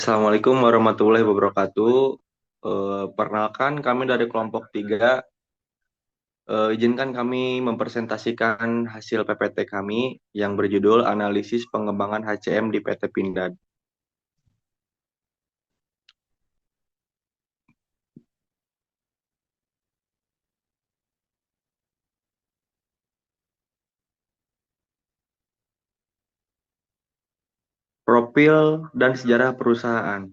Assalamualaikum warahmatullahi wabarakatuh. Perkenalkan kami dari kelompok 3. Izinkan kami mempresentasikan hasil PPT kami yang berjudul Analisis Pengembangan HCM di PT Pindad. Profil dan sejarah perusahaan.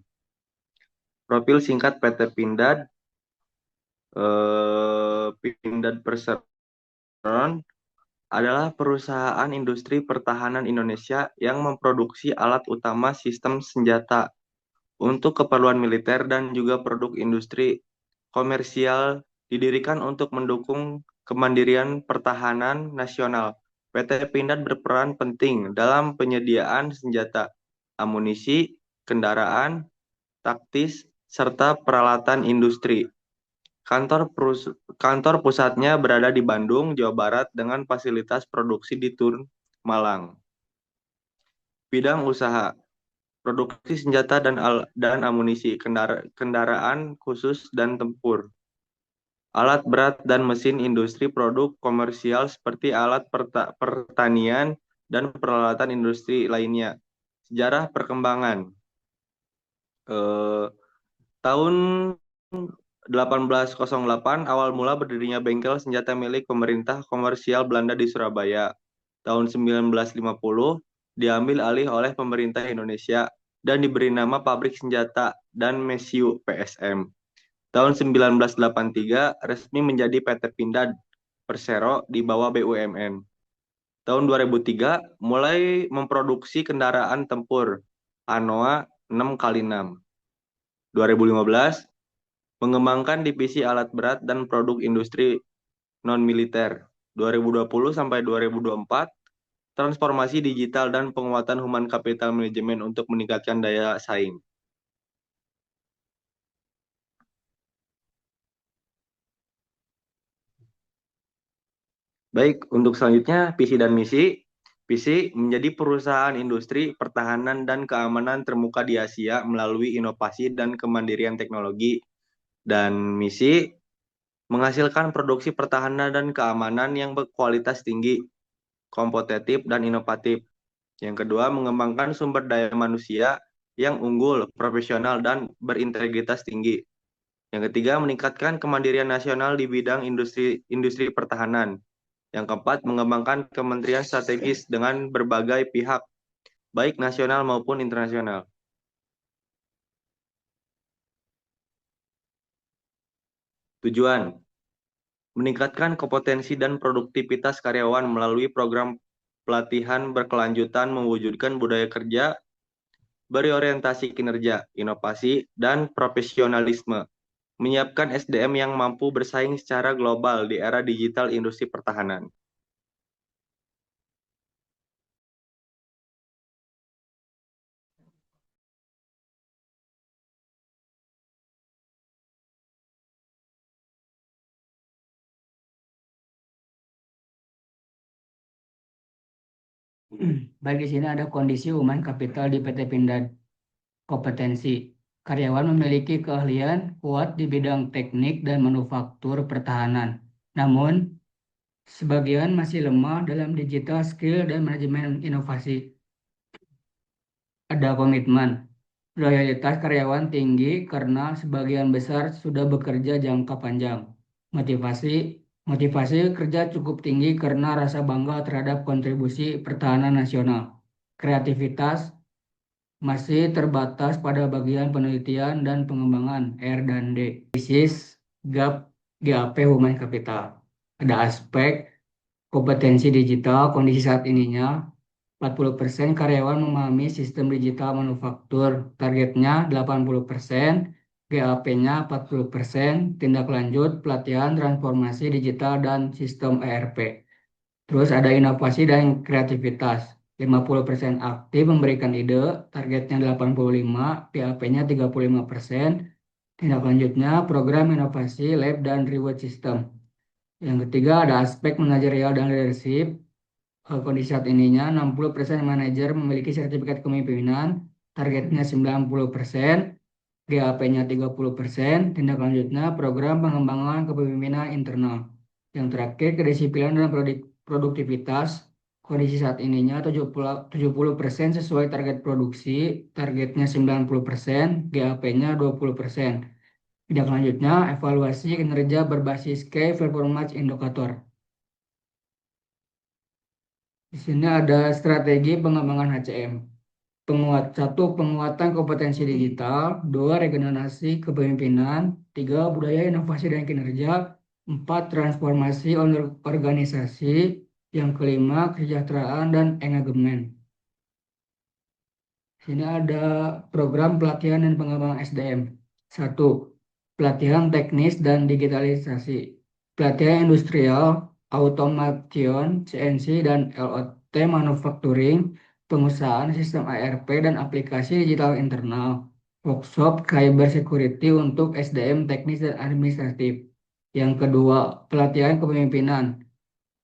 Profil singkat PT Pindad. Pindad Perseron adalah perusahaan industri pertahanan Indonesia yang memproduksi alat utama sistem senjata untuk keperluan militer dan juga produk industri komersial, didirikan untuk mendukung kemandirian pertahanan nasional. PT Pindad berperan penting dalam penyediaan senjata, amunisi, kendaraan, taktis, serta peralatan industri. Kantor pusatnya berada di Bandung, Jawa Barat dengan fasilitas produksi di Turun, Malang. Bidang usaha, produksi senjata dan amunisi, kendaraan khusus dan tempur, alat berat dan mesin industri, produk komersial seperti alat pertanian dan peralatan industri lainnya. Sejarah perkembangan. Eh, tahun 1808 awal mula berdirinya bengkel senjata milik pemerintah komersial Belanda di Surabaya. Tahun 1950 diambil alih oleh pemerintah Indonesia dan diberi nama Pabrik Senjata dan Mesiu PSM. Tahun 1983 resmi menjadi PT Pindad Persero di bawah BUMN. Tahun 2003 mulai memproduksi kendaraan tempur Anoa 6x6. 2015 mengembangkan divisi alat berat dan produk industri non-militer. 2020 sampai 2024 transformasi digital dan penguatan human capital management untuk meningkatkan daya saing. Baik, untuk selanjutnya visi dan misi. Visi menjadi perusahaan industri pertahanan dan keamanan termuka di Asia melalui inovasi dan kemandirian teknologi. Dan misi menghasilkan produksi pertahanan dan keamanan yang berkualitas tinggi, kompetitif, dan inovatif. Yang kedua, mengembangkan sumber daya manusia yang unggul, profesional, dan berintegritas tinggi. Yang ketiga, meningkatkan kemandirian nasional di bidang industri pertahanan. Yang keempat, mengembangkan kementerian strategis dengan berbagai pihak, baik nasional maupun internasional. Tujuan, meningkatkan kompetensi dan produktivitas karyawan melalui program pelatihan berkelanjutan mewujudkan budaya kerja berorientasi kinerja, inovasi, dan profesionalisme. Menyiapkan SDM yang mampu bersaing secara global di era digital industri pertahanan. Baik, di sini ada kondisi human capital di PT Pindad. Kompetensi. Karyawan memiliki keahlian kuat di bidang teknik dan manufaktur pertahanan. Namun, sebagian masih lemah dalam digital skill dan manajemen inovasi. Ada komitmen. Loyalitas karyawan tinggi karena sebagian besar sudah bekerja jangka panjang. Motivasi. Motivasi kerja cukup tinggi karena rasa bangga terhadap kontribusi pertahanan nasional. Kreativitas masih terbatas pada bagian penelitian dan pengembangan R dan D. Krisis gap GAP Human Capital. Ada aspek kompetensi digital kondisi saat ininya 40% karyawan memahami sistem digital manufaktur. Targetnya 80%, GAP-nya 40%, tindak lanjut pelatihan transformasi digital dan sistem ERP. Terus ada inovasi dan kreativitas. 50% aktif memberikan ide, targetnya 85, PAP-nya 35%. Tindak lanjutnya program inovasi, lab, dan reward system. Yang ketiga ada aspek manajerial dan leadership. Kondisi saat ininya 60% manajer memiliki sertifikat kepemimpinan, targetnya 90%, GAP-nya 30%, tindak lanjutnya program pengembangan kepemimpinan internal. Yang terakhir, kedisiplinan dan produktivitas. Kondisi saat ininya 70% sesuai target produksi, targetnya 90%, GAP-nya 20%. Tindak lanjutnya, evaluasi kinerja berbasis Key Performance Indicator. Di sini ada strategi pengembangan HCM. Satu, penguatan kompetensi digital. Dua, regenerasi kepemimpinan. Tiga, budaya inovasi dan kinerja. Empat, transformasi organisasi. Yang kelima, kesejahteraan dan engagement. Sini ada program pelatihan dan pengembangan SDM. Satu, pelatihan teknis dan digitalisasi. Pelatihan industrial, automation, CNC, dan LOT manufacturing, pengusahaan sistem ERP dan aplikasi digital internal. Workshop cyber security untuk SDM teknis dan administratif. Yang kedua, pelatihan kepemimpinan.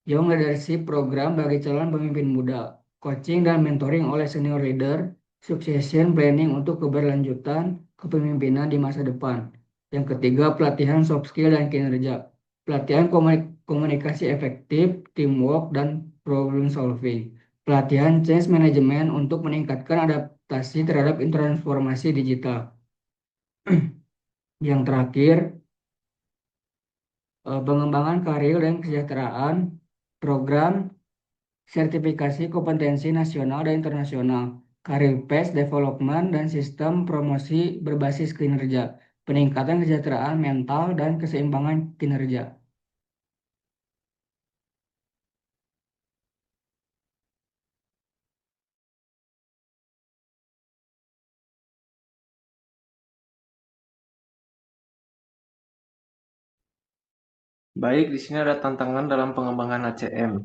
Young Leadership Program bagi calon pemimpin muda, coaching dan mentoring oleh senior leader, succession planning untuk keberlanjutan kepemimpinan di masa depan. Yang ketiga, pelatihan soft skill dan kinerja, pelatihan komunikasi efektif, teamwork, dan problem solving. Pelatihan change management untuk meningkatkan adaptasi terhadap transformasi digital. Yang terakhir, pengembangan karir dan kesejahteraan, program sertifikasi kompetensi nasional dan internasional, career path development dan sistem promosi berbasis kinerja, peningkatan kesejahteraan mental dan keseimbangan kinerja. Baik, di sini ada tantangan dalam pengembangan HCM.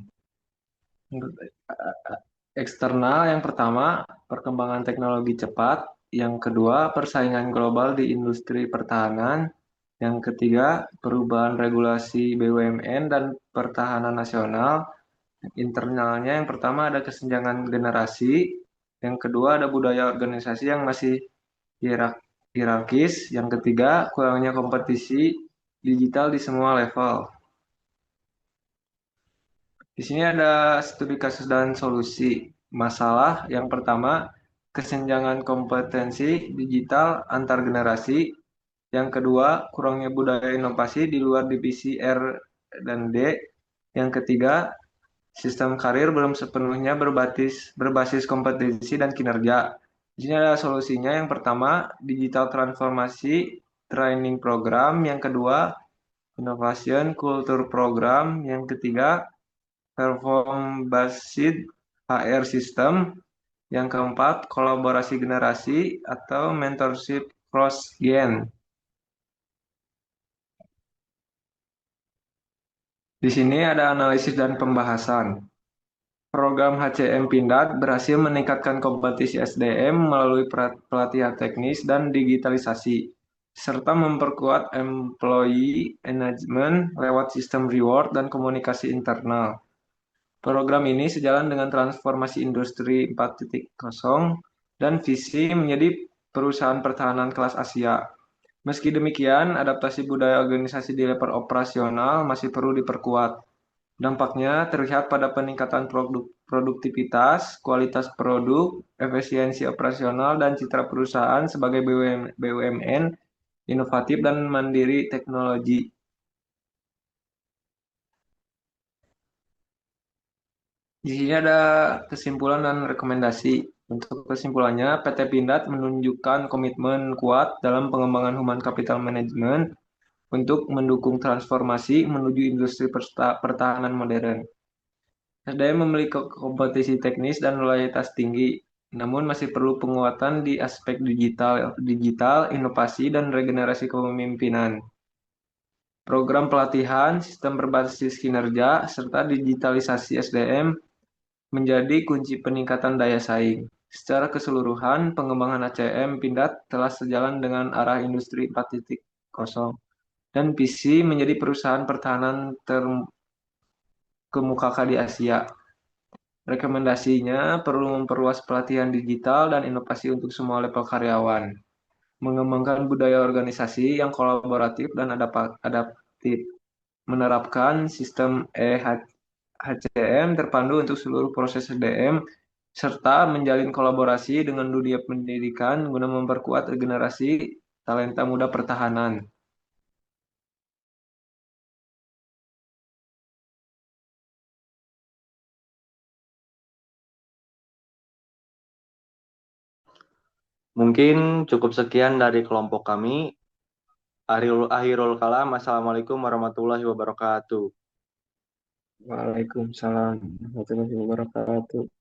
Eksternal yang pertama, perkembangan teknologi cepat. Yang kedua, persaingan global di industri pertahanan. Yang ketiga, perubahan regulasi BUMN dan pertahanan nasional. Internalnya yang pertama ada kesenjangan generasi. Yang kedua ada budaya organisasi yang masih hierarkis. Yang ketiga, kurangnya kompetisi digital di semua level. Di sini ada studi kasus dan solusi. Masalah yang pertama, kesenjangan kompetensi digital antar generasi. Yang kedua, kurangnya budaya inovasi di luar divisi R dan D. Yang ketiga, sistem karir belum sepenuhnya berbasis kompetensi dan kinerja. Di sini ada solusinya. Yang pertama, digital transformasi training program. Yang kedua, innovation culture program. Yang ketiga, perform-based HR system. Yang keempat, kolaborasi generasi atau mentorship cross-gen. Di sini ada analisis dan pembahasan. Program HCM Pindad berhasil meningkatkan kompetisi SDM melalui pelatihan teknis dan digitalisasi, serta memperkuat employee engagement lewat sistem reward dan komunikasi internal. Program ini sejalan dengan transformasi industri 4.0 dan visi menjadi perusahaan pertahanan kelas Asia. Meski demikian, adaptasi budaya organisasi di level operasional masih perlu diperkuat. Dampaknya terlihat pada peningkatan produktivitas, kualitas produk, efisiensi operasional, dan citra perusahaan sebagai BUMN inovatif dan mandiri teknologi. Di sini ada kesimpulan dan rekomendasi. Untuk kesimpulannya, PT Pindad menunjukkan komitmen kuat dalam pengembangan human capital management untuk mendukung transformasi menuju industri pertahanan modern. SDM memiliki kompetisi teknis dan loyalitas tinggi, namun masih perlu penguatan di aspek digital, inovasi, dan regenerasi kepemimpinan. Program pelatihan, sistem berbasis kinerja, serta digitalisasi SDM menjadi kunci peningkatan daya saing. Secara keseluruhan, pengembangan ACM Pindad telah sejalan dengan arah industri 4.0 dan visi menjadi perusahaan pertahanan terkemuka di Asia. Rekomendasinya perlu memperluas pelatihan digital dan inovasi untuk semua level karyawan, mengembangkan budaya organisasi yang kolaboratif dan adaptif, menerapkan sistem HCM terpadu untuk seluruh proses SDM, serta menjalin kolaborasi dengan dunia pendidikan guna memperkuat generasi talenta muda pertahanan. Mungkin cukup sekian dari kelompok kami. Akhirul kalam. Assalamualaikum warahmatullahi wabarakatuh. Waalaikumsalam warahmatullahi wabarakatuh.